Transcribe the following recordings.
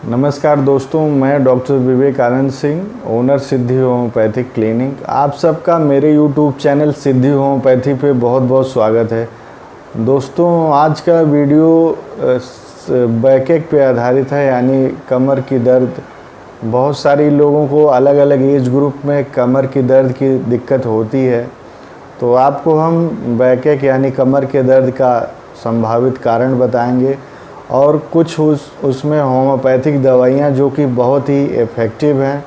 नमस्कार दोस्तों, मैं डॉक्टर विवेकानंद सिंह, ओनर सिद्धि होम्योपैथिक क्लिनिक। आप सबका मेरे यूट्यूब चैनल सिद्धि होम्योपैथी पे बहुत बहुत स्वागत है। दोस्तों, आज का वीडियो बैकएक पे आधारित है, यानी कमर की दर्द। बहुत सारी लोगों को अलग अलग एज ग्रुप में कमर की दर्द की दिक्कत होती है, तो आपको हम बैकएक यानी कमर के दर्द का संभावित कारण बताएंगे और कुछ उसमें होम्योपैथिक दवाइयाँ जो कि बहुत ही इफ़ेक्टिव हैं।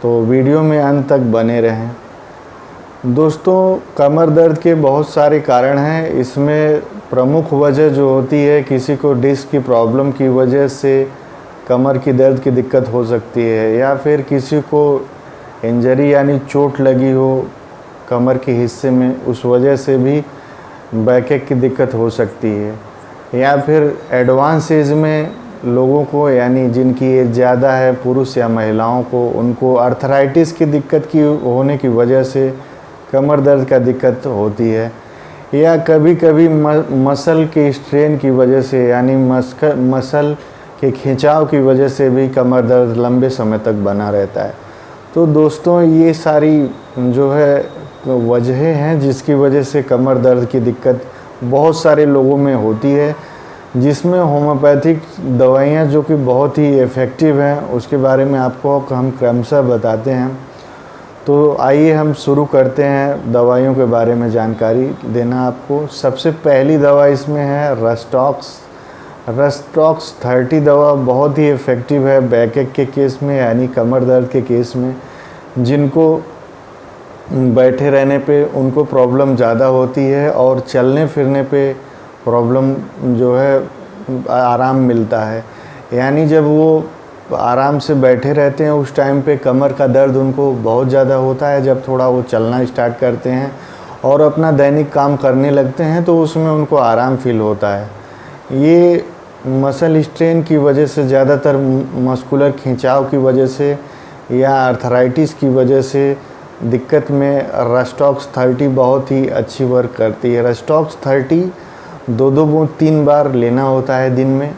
तो वीडियो में अंत तक बने रहें। दोस्तों, कमर दर्द के बहुत सारे कारण हैं। इसमें प्रमुख वजह जो होती है, किसी को डिस्क की प्रॉब्लम की वजह से कमर की दर्द की दिक्कत हो सकती है, या फिर किसी को इंजरी यानी चोट लगी हो कमर के हिस्से में, उस वजह से भी बैकएक की दिक्कत हो सकती है। या फिर एडवांस एज में लोगों को, यानी जिनकी एज ज़्यादा है, पुरुष या महिलाओं को, उनको आर्थराइटिस की दिक्कत की होने की वजह से कमर दर्द का दिक्कत होती है। या कभी कभी मसल के स्ट्रेन की वजह से, यानी मसल के खिंचाव की वजह से भी कमर दर्द लंबे समय तक बना रहता है। तो दोस्तों, ये सारी जो है वजहें हैं जिसकी वजह से कमर दर्द की दिक्कत बहुत सारे लोगों में होती है, जिसमें होम्योपैथिक दवाइयाँ जो कि बहुत ही इफ़ेक्टिव हैं, उसके बारे में आपको हम क्रमशः बताते हैं। तो आइए हम शुरू करते हैं दवाइयों के बारे में जानकारी देना आपको। सबसे पहली दवा इसमें है रस्टॉक्स 30 दवा बहुत ही इफ़ेक्टिव है बैकएक के केस में, यानी कमर दर्द के केस में। जिनको बैठे रहने पे उनको प्रॉब्लम ज़्यादा होती है और चलने फिरने पे प्रॉब्लम जो है आराम मिलता है। यानी जब वो आराम से बैठे रहते हैं उस टाइम पे कमर का दर्द उनको बहुत ज़्यादा होता है। जब थोड़ा वो चलना स्टार्ट करते हैं और अपना दैनिक काम करने लगते हैं तो उसमें उनको आराम फील होता है। ये मसल स्ट्रेन की वजह से, ज़्यादातर मस्कुलर खिंचाव की वजह से या आर्थराइटिस की वजह से दिक्कत में रस्टॉक्स 30 बहुत ही अच्छी वर्क करती है। रस्टॉक्स 30 दो बूंद 3 बार लेना होता है दिन में।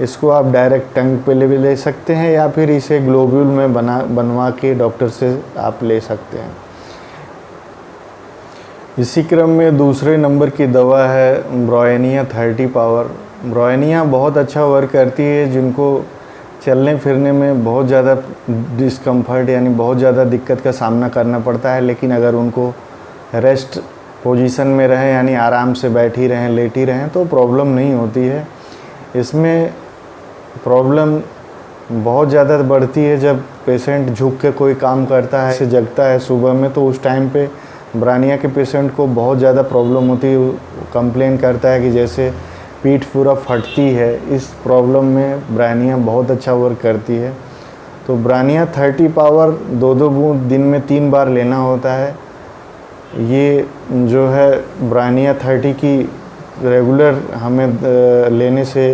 इसको आप डायरेक्ट टंग पे ले सकते हैं, या फिर इसे ग्लोब्यूल में बनवा के डॉक्टर से आप ले सकते हैं। इसी क्रम में दूसरे नंबर की दवा है ब्रोएनिया 30 पावर। ब्रोएनिया बहुत अच्छा वर्क करती है जिनको चलने फिरने में बहुत ज़्यादा डिस्कम्फर्ट यानी बहुत ज़्यादा दिक्कत का सामना करना पड़ता है, लेकिन अगर उनको रेस्ट पोजीशन में रहें, यानी आराम से बैठी रहें, लेटी रहें, तो प्रॉब्लम नहीं होती है। इसमें प्रॉब्लम बहुत ज़्यादा बढ़ती है जब पेशेंट झुक के कोई काम करता है, से जगता है सुबह में, तो उस टाइम पे ब्रोएनिया के पेशेंट को बहुत ज़्यादा प्रॉब्लम होती है। कंप्लेन करता है कि जैसे पीठ पूरा फटती है। इस प्रॉब्लम में ब्रोएनिया बहुत अच्छा वर्क करती है। तो ब्रोएनिया 30 पावर दो बूंद दिन में 3 बार लेना होता है। ये जो है ब्रोएनिया 30 की रेगुलर हमें लेने से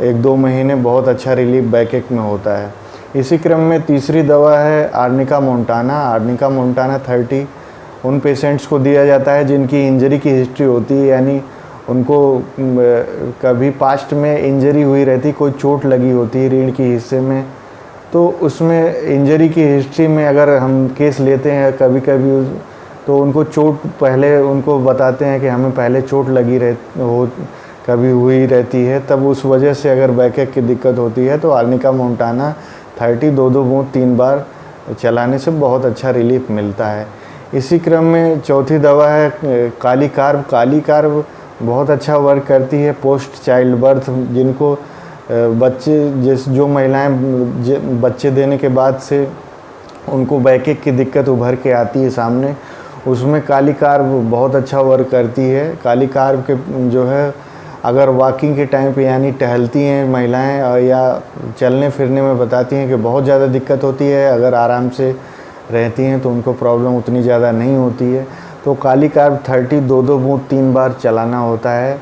1-2 महीने बहुत अच्छा रिलीफ बैकएक में होता है। इसी क्रम में तीसरी दवा है आर्निका मोंटाना। आर्निका मोंटाना 30 उन पेशेंट्स को दिया जाता है जिनकी इंजरी की हिस्ट्री होती है, यानी उनको कभी पास्ट में इंजरी हुई रहती, कोई चोट लगी होती है रीढ़ की हिस्से में, तो उसमें इंजरी की हिस्ट्री में अगर हम केस लेते हैं कभी कभी, तो उनको चोट पहले उनको बताते हैं कि हमें पहले चोट लगी कभी हुई रहती है, तब उस वजह से अगर बैकएक की दिक्कत होती है तो आर्निका मोंटाना 30 दो बूंद 3 बार चलाने से बहुत अच्छा रिलीफ मिलता है। इसी क्रम में चौथी दवा है काली कार्ब बहुत अच्छा वर्क करती है पोस्ट चाइल्ड बर्थ। जिनको बच्चे जो महिलाएं बच्चे देने के बाद से उनको बैकएक की दिक्कत उभर के आती है सामने, उसमें काली कार्ब बहुत अच्छा वर्क करती है। काली कार्ब के जो है, अगर वॉकिंग के टाइम पे यानी टहलती हैं महिलाएं या चलने फिरने में बताती हैं कि बहुत ज़्यादा दिक्कत होती है, अगर आराम से रहती हैं तो उनको प्रॉब्लम उतनी ज़्यादा नहीं होती है। तो काली कार्ब 30 दो बूंद 3 बार चलाना होता है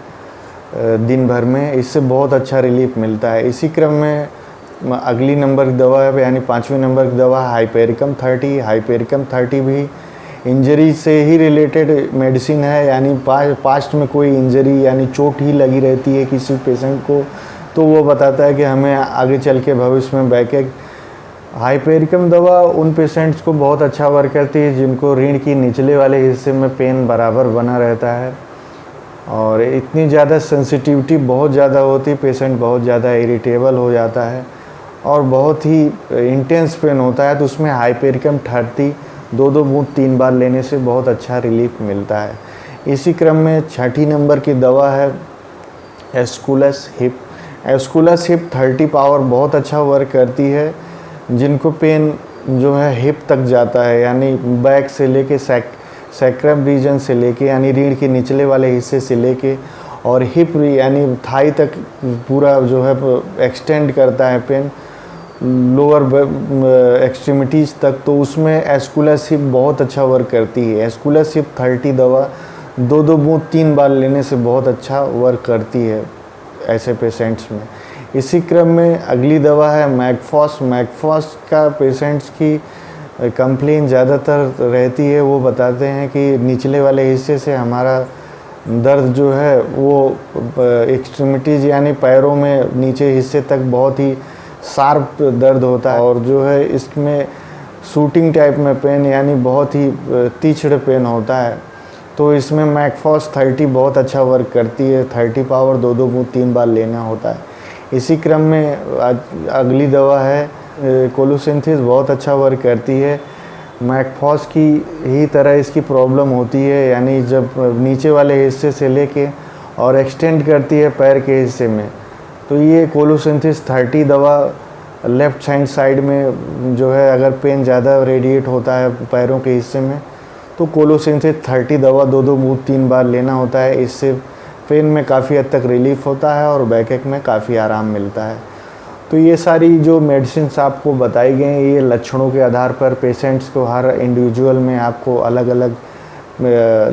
दिन भर में। इससे बहुत अच्छा रिलीफ मिलता है। इसी क्रम में अगली नंबर की दवा है, यानी 5वें नंबर की दवा हाइपेरिकम 30। हाइपेरिकम 30 भी इंजरी से ही रिलेटेड मेडिसिन है, यानी पास्ट में कोई इंजरी यानी चोट ही लगी रहती है किसी पेशेंट को, तो वो बताता है कि हमें आगे चल के भविष्य में बैकएक। हाइपेरिकम दवा उन पेशेंट्स को बहुत अच्छा वर्क करती है जिनको रीढ़ की निचले वाले हिस्से में पेन बराबर बना रहता है, और इतनी ज़्यादा सेंसिटिविटी बहुत ज़्यादा होती है, पेशेंट बहुत ज़्यादा इरिटेबल हो जाता है और बहुत ही इंटेंस पेन होता है। तो उसमें हाइपेरिकम 30 2-2 बूंद 3 बार लेने से बहुत अच्छा रिलीफ मिलता है। इसी क्रम में 6 नंबर की दवा है Aesculus hip. Aesculus hip 30 power बहुत अच्छा वर्क करती है जिनको पेन जो है हिप तक जाता है, यानी बैक से लेके सैक्रम रीजन से लेके, यानी रीढ़ के निचले वाले हिस्से से लेके और हिप यानी थाई तक पूरा जो है एक्सटेंड करता है पेन लोअर एक्सट्रीमिटीज़ तक। तो उसमें एस्कुलस हिप बहुत अच्छा वर्क करती है। एस्कुलस हिप 30 दवा 2-2 बूंद 3 बार लेने से बहुत अच्छा वर्क करती है ऐसे पेशेंट्स में। इसी क्रम में अगली दवा है मैगफॉस। मैगफॉस का पेशेंट्स की कंप्लेन ज़्यादातर रहती है, वो बताते हैं कि निचले वाले हिस्से से हमारा दर्द जो है वो एक्सट्रीमिटीज़ यानी पैरों में नीचे हिस्से तक बहुत ही शार्प दर्द होता है, और जो है इसमें शूटिंग टाइप में पेन यानी बहुत ही तीक्ष्ण पेन होता है। तो इसमें मैगफॉस 30 बहुत अच्छा वर्क करती है। 30 पावर 2-2 बूंद 3 बार लेना होता है। इसी क्रम में अगली दवा है कोलुसिंथिस, बहुत अच्छा वर्क करती है। मैगफॉस की ही तरह इसकी प्रॉब्लम होती है, यानी जब नीचे वाले हिस्से से लेके और एक्सटेंड करती है पैर के हिस्से में। तो ये कोलुसिंथिस 30 दवा लेफ़्ट हैंड साइड में जो है अगर पेन ज़्यादा रेडिएट होता है पैरों के हिस्से में तो कोलुसिंथिस 30 दवा 2-2 बूंद 3 बार लेना होता है। इससे पेन में काफ़ी हद तक रिलीफ होता है और बैकएक में काफ़ी आराम मिलता है। तो ये सारी जो मेडिसिन्स आपको बताई गई हैं, ये लक्षणों के आधार पर पेशेंट्स को हर इंडिविजुअल में आपको अलग अलग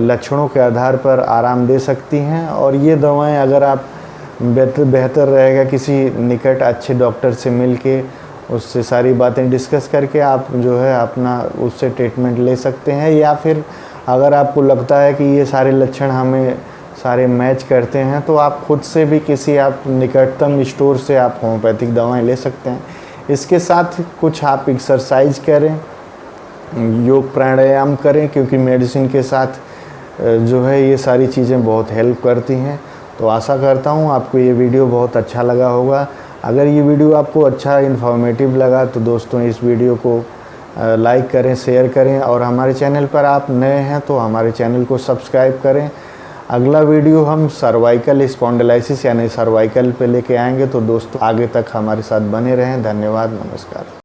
लक्षणों के आधार पर आराम दे सकती हैं। और ये दवाएं अगर आप बेहतर रहेगा किसी निकट अच्छे डॉक्टर से मिल के उससे सारी बातें डिस्कस करके आप जो है अपना उससे ट्रीटमेंट ले सकते हैं, या फिर अगर आपको लगता है कि ये सारे लक्षण हमें सारे मैच करते हैं तो आप खुद से भी किसी आप निकटतम स्टोर से आप होम्योपैथिक दवाएं ले सकते हैं। इसके साथ कुछ आप एक्सरसाइज करें, योग प्राणायाम करें, क्योंकि मेडिसिन के साथ जो है ये सारी चीज़ें बहुत हेल्प करती हैं। तो आशा करता हूँ आपको ये वीडियो बहुत अच्छा लगा होगा। अगर ये वीडियो आपको अच्छा इन्फॉर्मेटिव लगा तो दोस्तों इस वीडियो को लाइक करें, शेयर करें, और हमारे चैनल पर आप नए हैं तो हमारे चैनल को सब्सक्राइब करें। अगला वीडियो हम सर्वाइकल स्पॉन्डिलाइसिस यानी सर्वाइकल पे लेके आएंगे, तो दोस्तों आगे तक हमारे साथ बने रहें। धन्यवाद, नमस्कार।